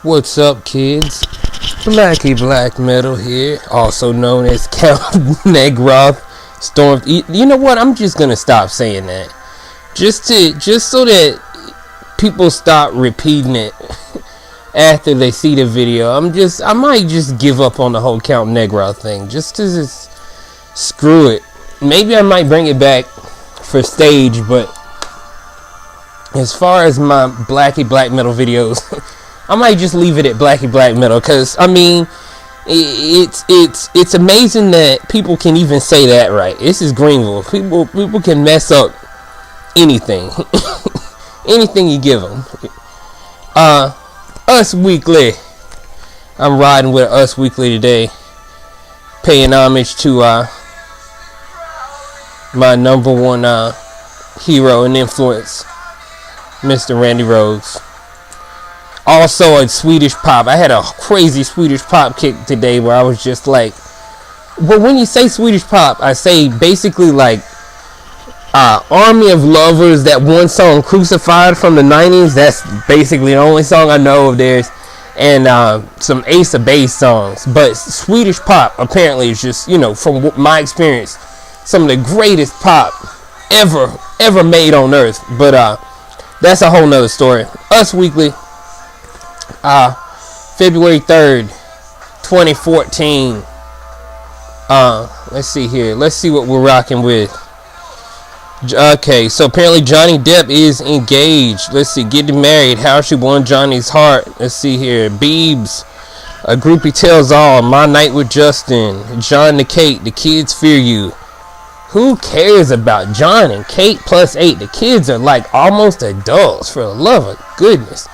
What's up, kids? Blacky Black Metal here, also known as Count Negroth Storm. You know what? I'm just gonna stop saying that, just so that people stop repeating it after they see the video. I might just give up on the whole Count Negroth thing, just screw it. Maybe I might bring it back for stage, but as far as my Blacky Black Metal videos, I might just leave it at Blacky Black Metal, because I mean, it's amazing that people can even say that right. This is Greenville. People can mess up anything, anything you give them. Us Weekly. I'm riding with Us Weekly today, paying homage to my number one hero and influence, Mr. Randy Rhoads. Also a Swedish pop. I had a crazy Swedish pop kick today where I was just like, well, when you say Swedish pop, I say basically like Army of Lovers, that one song Crucified from the 90s. That's basically the only song I know of theirs, and some Ace of Base songs. But Swedish pop apparently is just, you know, from my experience, some of the greatest pop ever made on earth. But that's a whole nother story. Us Weekly, February 3rd, 2014. Let's see here. Let's see what we're rocking with. Okay, so apparently Johnny Depp is engaged. Let's see, getting married. How she won Johnny's heart. Let's see here. Biebs, a groupie tells all. My night with Justin. John to Kate. The kids fear you. Who cares about John and Kate plus 8? The kids are like almost adults, for the love of goodness.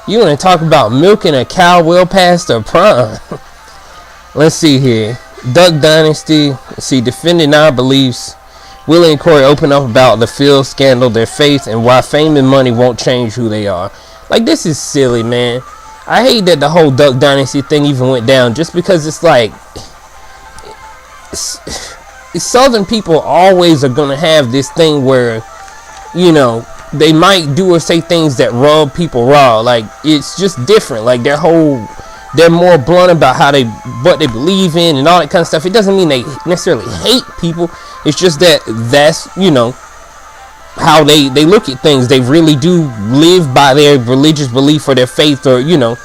You want to talk about milking a cow well past her prime. Let's see here. Duck Dynasty. Let's see, defending our beliefs. Willie and Corey open up about the Phil scandal, their faith, and why fame and money won't change who they are. Like, this is silly, man. I hate that the whole Duck Dynasty thing even went down, just because it's like, Southern people always are gonna have this thing where, you know, they might do or say things that rub people raw. Like, it's just different. Like, they're more blunt about what they believe in and all that kind of stuff. It doesn't mean they necessarily hate people. It's just that's, you know, how they look at things. They really do live by their religious belief or their faith, or, you know,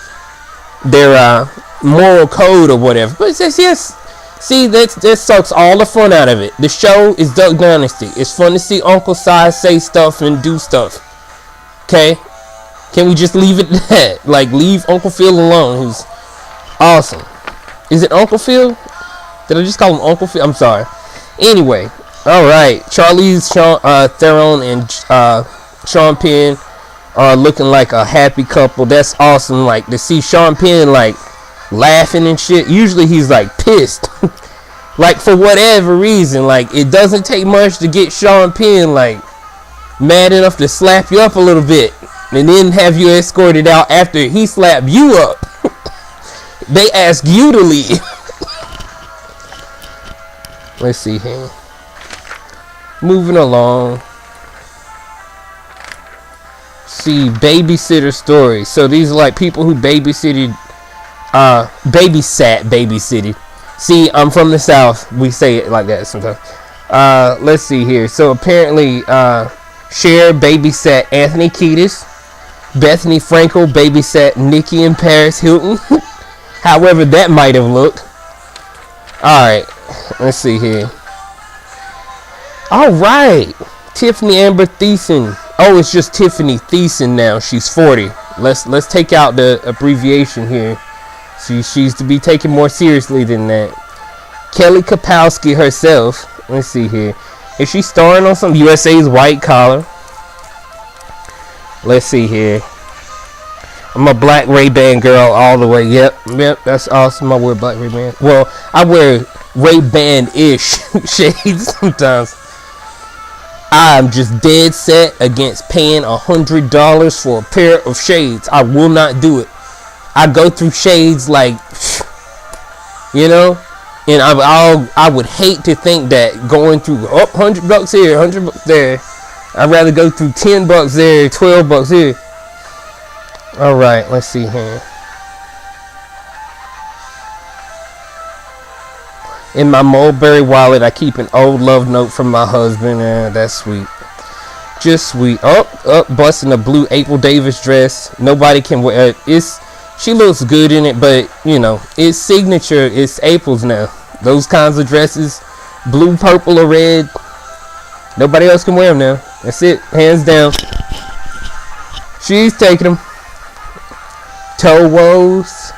their moral code or whatever. But it's just, yes, see, that sucks all the fun out of it. The show is Duck Dynasty. It's fun to see Uncle Si say stuff and do stuff. Okay? Can we just leave it at that? Like, leave Uncle Phil alone, who's awesome. Is it Uncle Phil? Did I just call him Uncle Phil? I'm sorry. Anyway, alright. Charlize Theron and Sean Penn are looking like a happy couple. That's awesome. Like, to see Sean Penn, like, laughing and shit. Usually he's, like, pissed. Like, for whatever reason. Like, it doesn't take much to get Sean Penn, like, mad enough to slap you up a little bit, and then have you escorted out after he slapped you up. They ask you to leave. Let's see here. Moving along. See, babysitter stories. So these are like people who babysat. See, I'm from the South. We say it like that sometimes. Let's see here. So apparently, Cher babysat Anthony Kiedis. Bethany Frankel babysat Nikki and Paris Hilton. However that might have looked. Alright, let's see here. Alright, Tiffany Amber Thiessen. Oh, it's just Tiffany Thiessen now. She's 40. Let's take out the abbreviation here. She's to be taken more seriously than that. Kelly Kapowski herself. Let's see here. Is she starring on some USA's White Collar? Let's see here. I'm a black Ray-Ban girl all the way. Yep, that's awesome. I wear black Ray-Ban. Well, I wear Ray-Ban-ish shades sometimes. I'm just dead set against paying $100 for a pair of shades. I will not do it. I go through shades like, you know, and I would hate to think that going through $100 here, $100 there. I'd rather go through $10 there, $12 here. All right, let's see here. In my Mulberry wallet, I keep an old love note from my husband. That's sweet. Just sweet. Up, busting a blue April Davis dress. Nobody can wear it. She looks good in it, but you know, it's signature. It's April's now. Those kinds of dresses, blue, purple, or red. Nobody else can wear them now. That's it, hands down. She's taking them. Toe woes.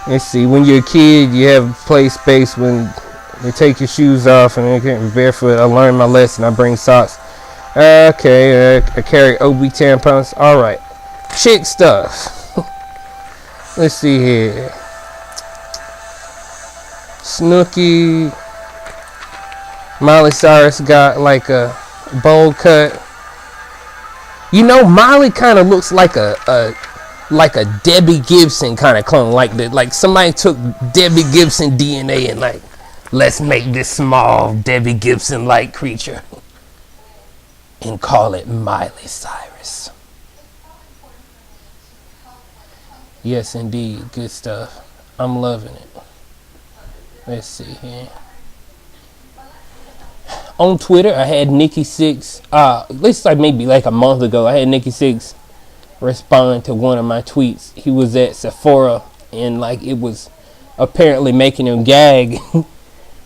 Let's see. When you're a kid, you have play space when they take your shoes off and they can't be barefoot. I learned my lesson. I bring socks. Okay, I carry OB tampons. All right, chick stuff. Let's see here. Snooki. Miley Cyrus got like a bowl cut. You know, Miley kind of looks like a Debbie Gibson kind of clone, like somebody took Debbie Gibson DNA and like, let's make this small Debbie Gibson like creature and call it Miley Cyrus. Yes, indeed, good stuff. I'm loving it. Let's see here. On Twitter, I had Nikki Sixx. This like maybe like a month ago. I had Nikki Sixx respond to one of my tweets. He was at Sephora and like it was apparently making him gag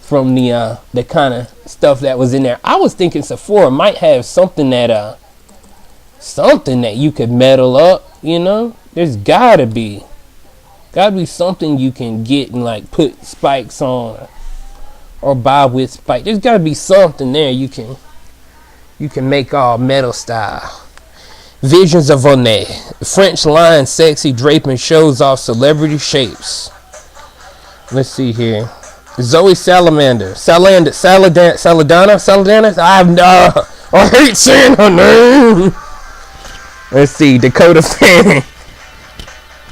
from the kind of stuff that was in there. I was thinking Sephora might have something that you could metal up. You know, there's gotta be something you can get and like put spikes on or buy with spikes. There's gotta be something there you can make all metal style. Visions of Onet. French line sexy draping shows off celebrity shapes. Let's see here. Zoe Saladana. I hate saying her name. Let's see. Dakota Fanning.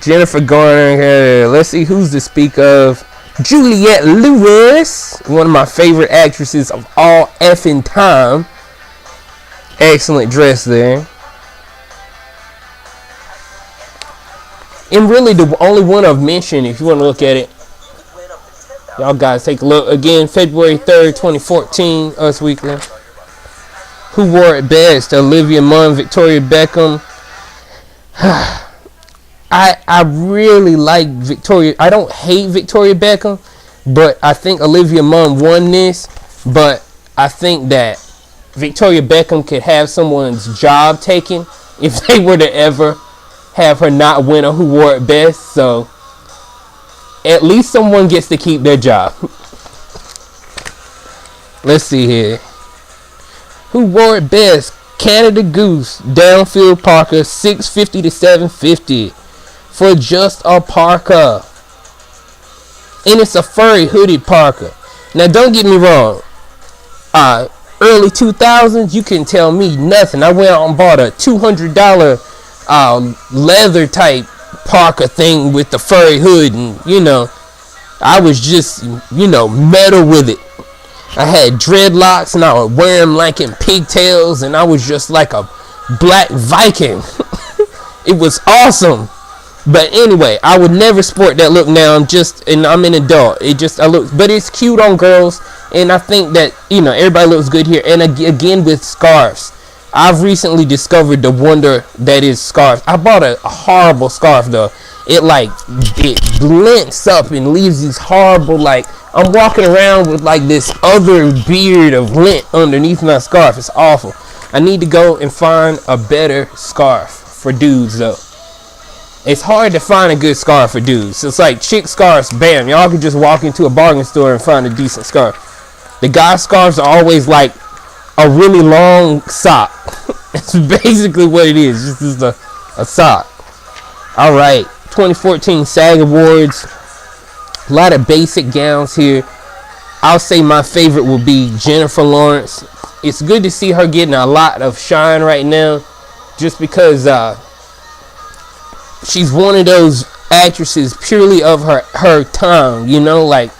Jennifer Garner. Let's see who's to speak of. Juliette Lewis. One of my favorite actresses of all effing time. Excellent dress there. And really the only one I've mentioned, if you want to look at it, y'all guys take a look. Again, February 3rd, 2014, Us Weekly. Who wore it best? Olivia Munn, Victoria Beckham. I really like Victoria. I don't hate Victoria Beckham, but I think Olivia Munn won this. But I think that Victoria Beckham could have someone's job taken if they were to ever have her not win or who wore it best. So at least someone gets to keep their job. Let's see here. Who wore it best? Canada Goose, Downfield Parker, 650 to 750 for just a parka. And it's a furry hooded parka. Now don't get me wrong. Early 2000s, you can tell me nothing. I went out and bought a $200 leather type parka thing with the furry hood, and you know, I was just, you know, metal with it. I had dreadlocks and I would wear them like in pigtails, and I was just like a black Viking. It was awesome. But anyway, I would never sport that look now. I'm an adult. I look, but it's cute on girls, and I think that, you know, everybody looks good here. And again with scarves, I've recently discovered the wonder that is scarves. I bought a horrible scarf though. It links up and leaves these horrible, like, I'm walking around with like this other beard of lint underneath my scarf. It's awful. I need to go and find a better scarf for dudes though. It's hard to find a good scarf for dudes. It's like chick scarves, bam, y'all can just walk into a bargain store and find a decent scarf. The guy scarves are always like a really long sock. That's basically what it is. Just a sock. All right, 2014 SAG Awards. A lot of basic gowns here. I'll say my favorite will be Jennifer Lawrence. It's good to see her getting a lot of shine right now, just because she's one of those actresses purely of her time, you know, like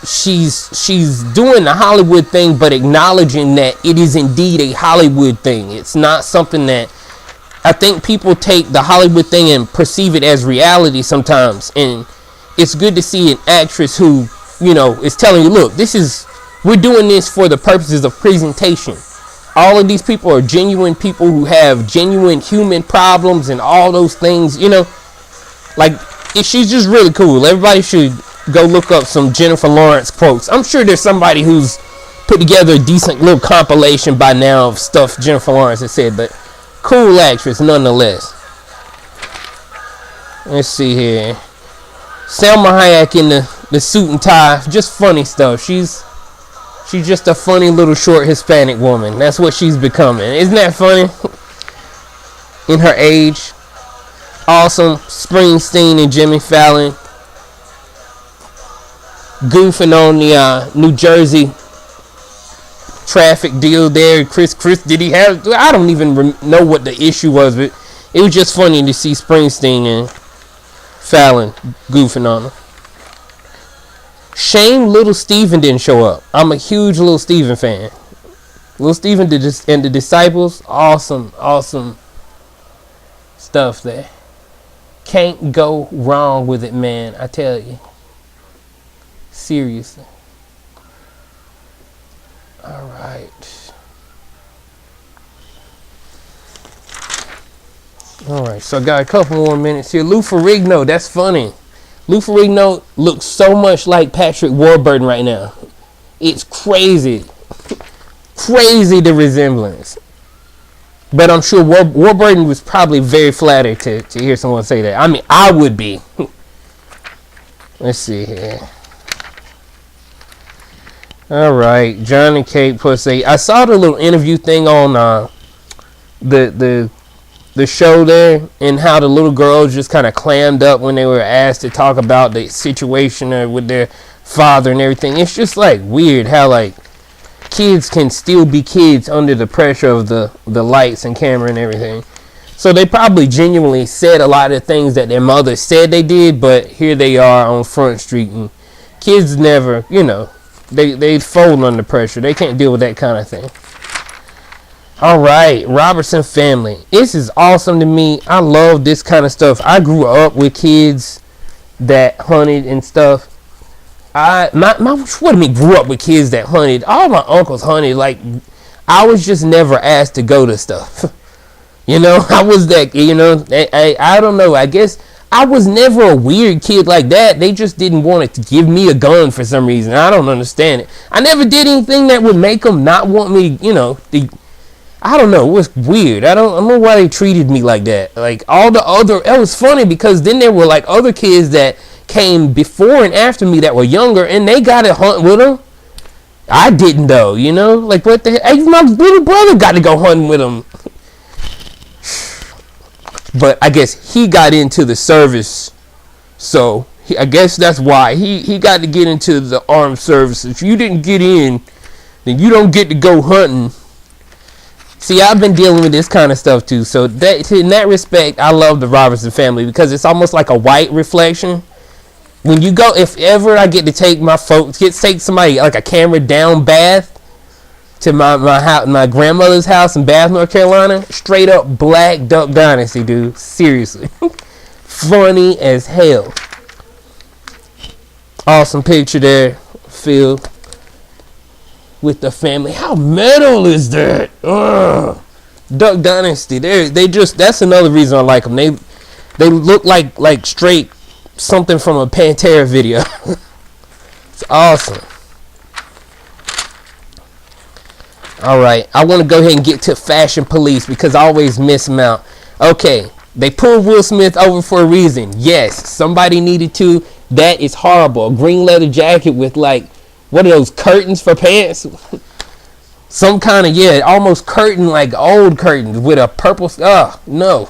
she's doing the Hollywood thing, but acknowledging that it is indeed a Hollywood thing. It's not something that I think people take the Hollywood thing and perceive it as reality sometimes, and it's good to see an actress who, you know, is telling you, look, we're doing this for the purposes of presentation. All of these people are genuine people who have genuine human problems and all those things, you know. Like, she's just really cool. Everybody should go look up some Jennifer Lawrence quotes. I'm sure there's somebody who's put together a decent little compilation by now of stuff Jennifer Lawrence has said, but cool actress nonetheless. Let's see here. Salma Hayek in the suit and tie, just funny stuff. She's just a funny little short Hispanic woman. That's what she's becoming. Isn't that funny? In her age. Awesome. Springsteen and Jimmy Fallon goofing on the New Jersey traffic deal there. Chris, did he have? I don't even know what the issue was, but it was just funny to see Springsteen and Fallon goofing on him. Shame Little Steven didn't show up. I'm a huge Little Steven fan. Little Steven and the Disciples, awesome stuff there. Can't go wrong with it, man. I tell you. Seriously. All right. So I got a couple more minutes here. Lou Ferrigno, that's funny. Lou Ferrigno looks so much like Patrick Warburton right now. It's crazy. Crazy, the resemblance. But I'm sure Warburton was probably very flattered to hear someone say that. I mean, I would be. Let's see here. All right, John and Kate plus 8. I saw the little interview thing on the show there, and how the little girls just kind of clammed up when they were asked to talk about the situation with their father and everything. It's just like weird how like kids can still be kids under the pressure of the lights and camera and everything. So they probably genuinely said a lot of things that their mother said they did, but here they are on Front Street, and kids never, you know, they fold under pressure. They can't deal with that kind of thing. All right, Robertson family. This is awesome to me. I love this kind of stuff. I grew up with kids that hunted and stuff. Grew up with kids that hunted. All my uncles hunted. Like, I was just never asked to go to stuff. You know, I was that, you know, I don't know. I guess I was never a weird kid like that. They just didn't want to give me a gun for some reason. I don't understand it. I never did anything that would make them not want me, you know, I don't know. It was weird. I don't know why they treated me like that. Like, all the other, it was funny because then there were like other kids that came before and after me that were younger, and they got to hunt with them. I didn't though, you know? Like, what the heck? My little brother got to go hunting with them. But I guess he got into the service, so I guess that's why he got to get into the armed services. If you didn't get in, then you don't get to go hunting. See, I've been dealing with this kind of stuff too. So that, in that respect, I love the Robertson family because it's almost like a white reflection. When you go, if ever I get to take my folks, take somebody like a camera down Bath to my grandmother's house in Bath, North Carolina, straight up Black Duck Dynasty, dude. Seriously, funny as hell. Awesome picture there, Phil, with the family. How metal is that? Ugh. Duck Dynasty. They just, that's another reason I like them. They look like straight something from a Pantera video. It's awesome. All right, I want to go ahead and get to Fashion Police because I always miss them out. Okay, they pulled Will Smith over for a reason. Yes, somebody needed to. That is horrible. A green leather jacket with like, what are those, curtains for pants? Some kind of, yeah, almost curtain, like old curtains with a purple, no.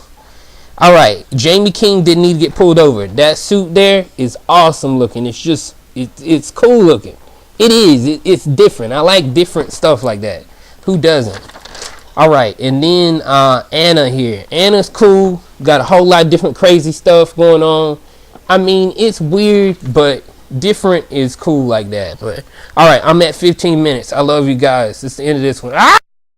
All right, Jamie King didn't need to get pulled over. That suit there is awesome looking. It's just, it's cool looking. It is. It's different. I like different stuff like that. Who doesn't? All right, and then Anna here. Anna's cool. Got a whole lot of different crazy stuff going on. I mean, it's weird, but different is cool like that. But all right, I'm at 15 minutes. I love you guys. It's the end of this one.